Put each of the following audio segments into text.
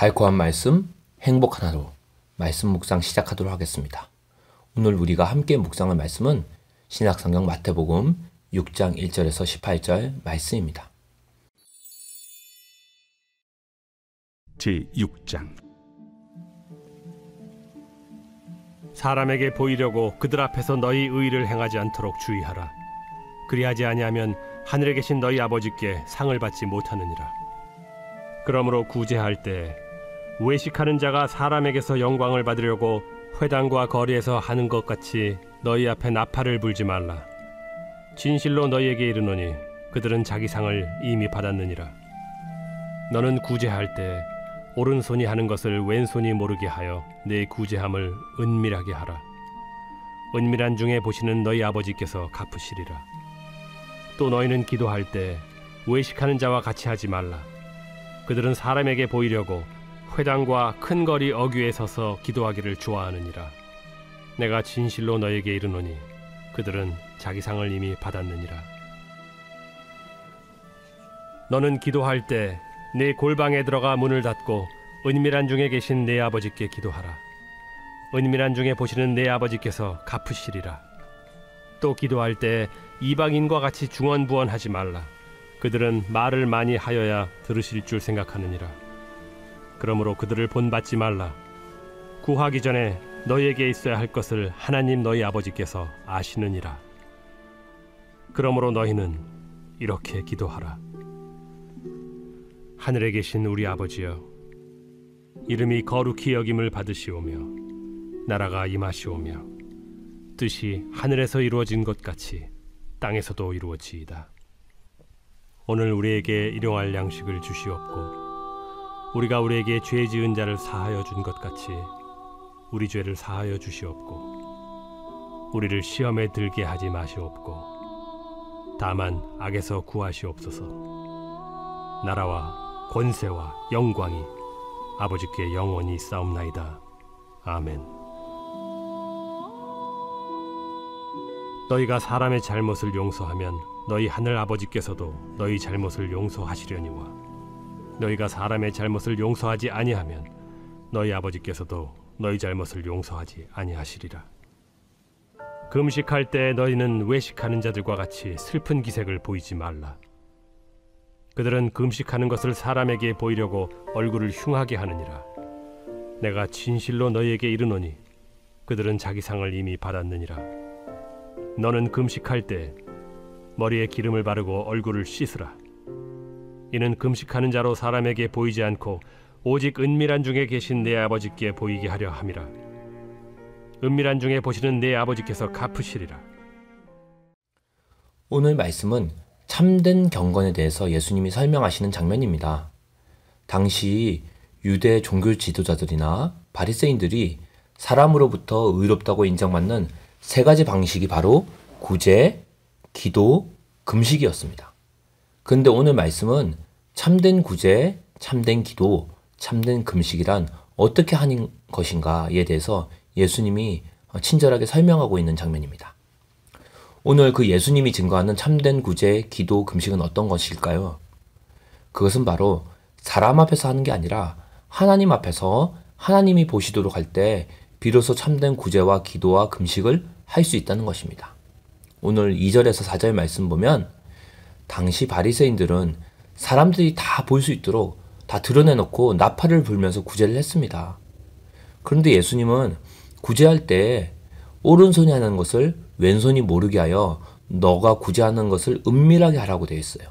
달콤한 말씀, 행복한 하루, 말씀 묵상 시작하도록 하겠습니다. 오늘 우리가 함께 묵상할 말씀은 신약성경 마태복음 6장 1절에서 18절 말씀입니다. 제6장. 사람에게 보이려고 그들 앞에서 너희 의를 행하지 않도록 주의하라. 그리하지 아니하면 하늘에 계신 너희 아버지께 상을 받지 못하느니라. 그러므로 구제할 때 외식하는 자가 사람에게서 영광을 받으려고 회당과 거리에서 하는 것 같이 너희 앞에 나팔을 불지 말라. 진실로 너희에게 이르노니 그들은 자기 상을 이미 받았느니라. 너는 구제할 때 오른손이 하는 것을 왼손이 모르게 하여 내 구제함을 은밀하게 하라. 은밀한 중에 보시는 너희 아버지께서 갚으시리라. 또 너희는 기도할 때 외식하는 자와 같이 하지 말라. 그들은 사람에게 보이려고 회당과 큰 거리 어귀에 서서 기도하기를 좋아하느니라. 내가 진실로 너에게 이르노니 그들은 자기 상을 이미 받았느니라. 너는 기도할 때 내 골방에 들어가 문을 닫고 은밀한 중에 계신 내 아버지께 기도하라. 은밀한 중에 보시는 내 아버지께서 갚으시리라. 또 기도할 때 이방인과 같이 중언부언하지 말라. 그들은 말을 많이 하여야 들으실 줄 생각하느니라. 그러므로 그들을 본받지 말라. 구하기 전에 너희에게 있어야 할 것을 하나님 너희 아버지께서 아시느니라. 그러므로 너희는 이렇게 기도하라. 하늘에 계신 우리 아버지여, 이름이 거룩히 여김을 받으시오며 나라가 임하시오며 뜻이 하늘에서 이루어진 것 같이 땅에서도 이루어지이다. 오늘 우리에게 일용할 양식을 주시옵고 우리가 우리에게 죄 지은 자를 사하여 준 것 같이 우리 죄를 사하여 주시옵고 우리를 시험에 들게 하지 마시옵고 다만 악에서 구하시옵소서. 나라와 권세와 영광이 아버지께 영원히 있사옵나이다. 아멘. 너희가 사람의 잘못을 용서하면 너희 하늘 아버지께서도 너희 잘못을 용서하시려니와 너희가 사람의 잘못을 용서하지 아니하면 너희 아버지께서도 너희 잘못을 용서하지 아니하시리라. 금식할 때 너희는 외식하는 자들과 같이 슬픈 기색을 보이지 말라. 그들은 금식하는 것을 사람에게 보이려고 얼굴을 흉하게 하느니라. 내가 진실로 너희에게 이르노니 그들은 자기 상을 이미 받았느니라. 너는 금식할 때 머리에 기름을 바르고 얼굴을 씻으라. 이는 금식하는 자로 사람에게 보이지 않고 오직 은밀한 중에 계신 내 아버지께 보이게 하려 함이라. 은밀한 중에 보시는 내 아버지께서 갚으시리라. 오늘 말씀은 참된 경건에 대해서 예수님이 설명하시는 장면입니다. 당시 유대 종교 지도자들이나 바리새인들이 사람으로부터 의롭다고 인정받는 세 가지 방식이 바로 구제, 기도, 금식이었습니다. 그런데 오늘 말씀은 참된 구제, 참된 기도, 참된 금식이란 어떻게 하는 것인가에 대해서 예수님이 친절하게 설명하고 있는 장면입니다. 오늘 그 예수님이 증거하는 참된 구제, 기도, 금식은 어떤 것일까요? 그것은 바로 사람 앞에서 하는 게 아니라 하나님 앞에서 하나님이 보시도록 할 때 비로소 참된 구제와 기도와 금식을 할 수 있다는 것입니다. 오늘 2절에서 4절 말씀 보면 당시 바리새인들은 사람들이 다 볼 수 있도록 다 드러내놓고 나팔을 불면서 구제를 했습니다. 그런데 예수님은 구제할 때 오른손이 하는 것을 왼손이 모르게 하여 너가 구제하는 것을 은밀하게 하라고 되어 있어요.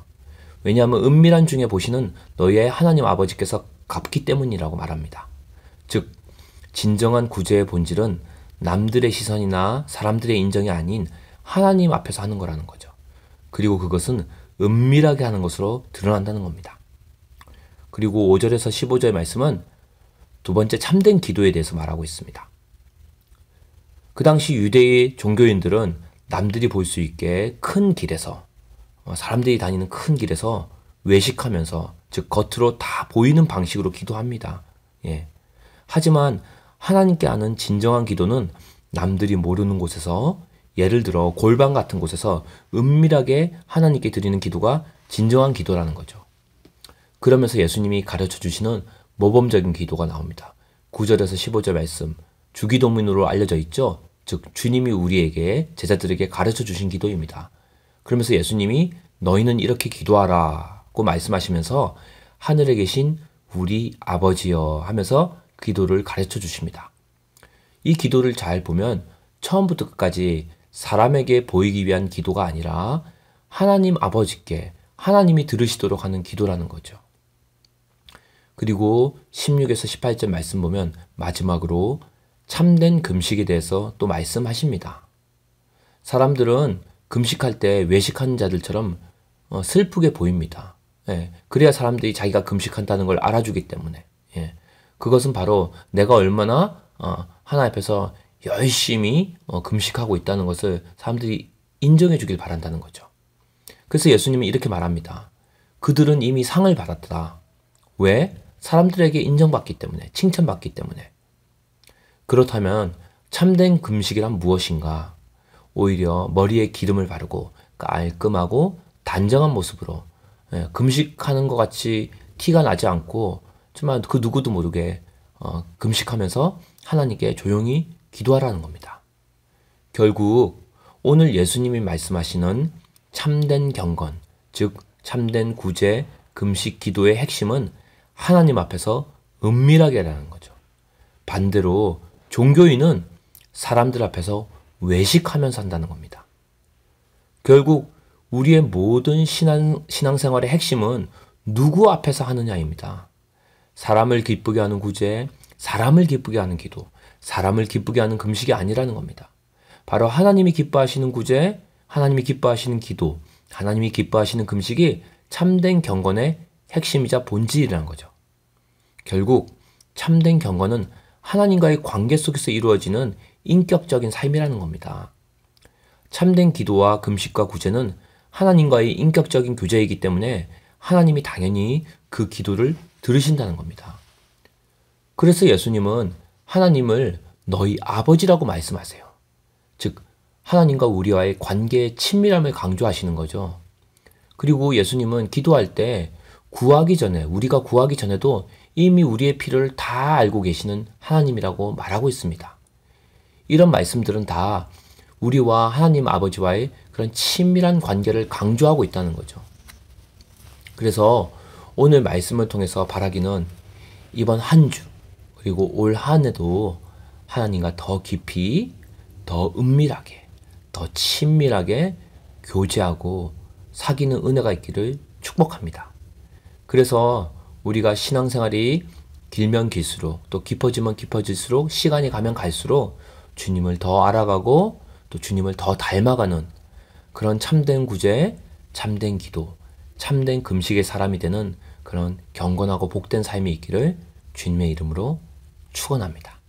왜냐하면 은밀한 중에 보시는 너희의 하나님 아버지께서 갚기 때문이라고 말합니다. 즉 진정한 구제의 본질은 남들의 시선이나 사람들의 인정이 아닌 하나님 앞에서 하는 거라는 거죠. 그리고 그것은 은밀하게 하는 것으로 드러난다는 겁니다. 그리고 5절에서 15절 말씀은 두 번째 참된 기도에 대해서 말하고 있습니다. 그 당시 유대의 종교인들은 남들이 볼 수 있게 큰 길에서, 사람들이 다니는 큰 길에서 외식하면서, 즉 겉으로 다 보이는 방식으로 기도합니다. 하지만 하나님께 하는 진정한 기도는 남들이 모르는 곳에서, 예를 들어 골방 같은 곳에서 은밀하게 하나님께 드리는 기도가 진정한 기도라는 거죠. 그러면서 예수님이 가르쳐 주시는 모범적인 기도가 나옵니다. 9절에서 15절 말씀, 주기도문으로 알려져 있죠. 즉 주님이 우리에게 제자들에게 가르쳐 주신 기도입니다. 그러면서 예수님이 너희는 이렇게 기도하라고 말씀하시면서 하늘에 계신 우리 아버지여 하면서 기도를 가르쳐 주십니다. 이 기도를 잘 보면 처음부터 끝까지 사람에게 보이기 위한 기도가 아니라 하나님 아버지께 하나님이 들으시도록 하는 기도라는 거죠. 그리고 16에서 18절 말씀 보면 마지막으로 참된 금식에 대해서 또 말씀하십니다. 사람들은 금식할 때 외식하는 자들처럼 슬프게 보입니다. 예, 그래야 사람들이 자기가 금식한다는 걸 알아주기 때문에. 예, 그것은 바로 내가 얼마나 하나님 앞에서 열심히 금식하고 있다는 것을 사람들이 인정해 주길 바란다는 거죠. 그래서 예수님은 이렇게 말합니다. 그들은 이미 상을 받았다. 왜? 사람들에게 인정받기 때문에, 칭찬받기 때문에. 그렇다면 참된 금식이란 무엇인가? 오히려 머리에 기름을 바르고 깔끔하고 단정한 모습으로 금식하는 것 같이 티가 나지 않고 정말 그 누구도 모르게 금식하면서 하나님께 조용히 기도하라는 겁니다. 결국 오늘 예수님이 말씀하시는 참된 경건, 즉 참된 구제, 금식, 기도의 핵심은 하나님 앞에서 은밀하게 하라는 거죠. 반대로 종교인은 사람들 앞에서 외식하면서 한다는 겁니다. 결국 우리의 모든 신앙생활의 핵심은 누구 앞에서 하느냐입니다. 사람을 기쁘게 하는 구제, 사람을 기쁘게 하는 기도, 사람을 기쁘게 하는 금식이 아니라는 겁니다. 바로 하나님이 기뻐하시는 구제, 하나님이 기뻐하시는 기도, 하나님이 기뻐하시는 금식이 참된 경건의 핵심이자 본질이라는 거죠. 결국 참된 경건은 하나님과의 관계 속에서 이루어지는 인격적인 삶이라는 겁니다. 참된 기도와 금식과 구제는 하나님과의 인격적인 교제이기 때문에 하나님이 당연히 그 기도를 들으신다는 겁니다. 그래서 예수님은 하나님을 너희 아버지라고 말씀하세요. 즉 하나님과 우리와의 관계의 친밀함을 강조하시는 거죠. 그리고 예수님은 기도할 때 우리가 구하기 전에도 이미 우리의 필요를 다 알고 계시는 하나님이라고 말하고 있습니다. 이런 말씀들은 다 우리와 하나님 아버지와의 그런 친밀한 관계를 강조하고 있다는 거죠. 그래서 오늘 말씀을 통해서 바라기는 이번 한 주 그리고 올 한 해도 하나님과 더 깊이, 더 은밀하게, 더 친밀하게 교제하고 사귀는 은혜가 있기를 축복합니다. 그래서 우리가 신앙생활이 길면 길수록 또 깊어지면 깊어질수록 시간이 가면 갈수록 주님을 더 알아가고 또 주님을 더 닮아가는 그런 참된 구제, 참된 기도, 참된 금식의 사람이 되는 그런 경건하고 복된 삶이 있기를 주님의 이름으로 축원합니다.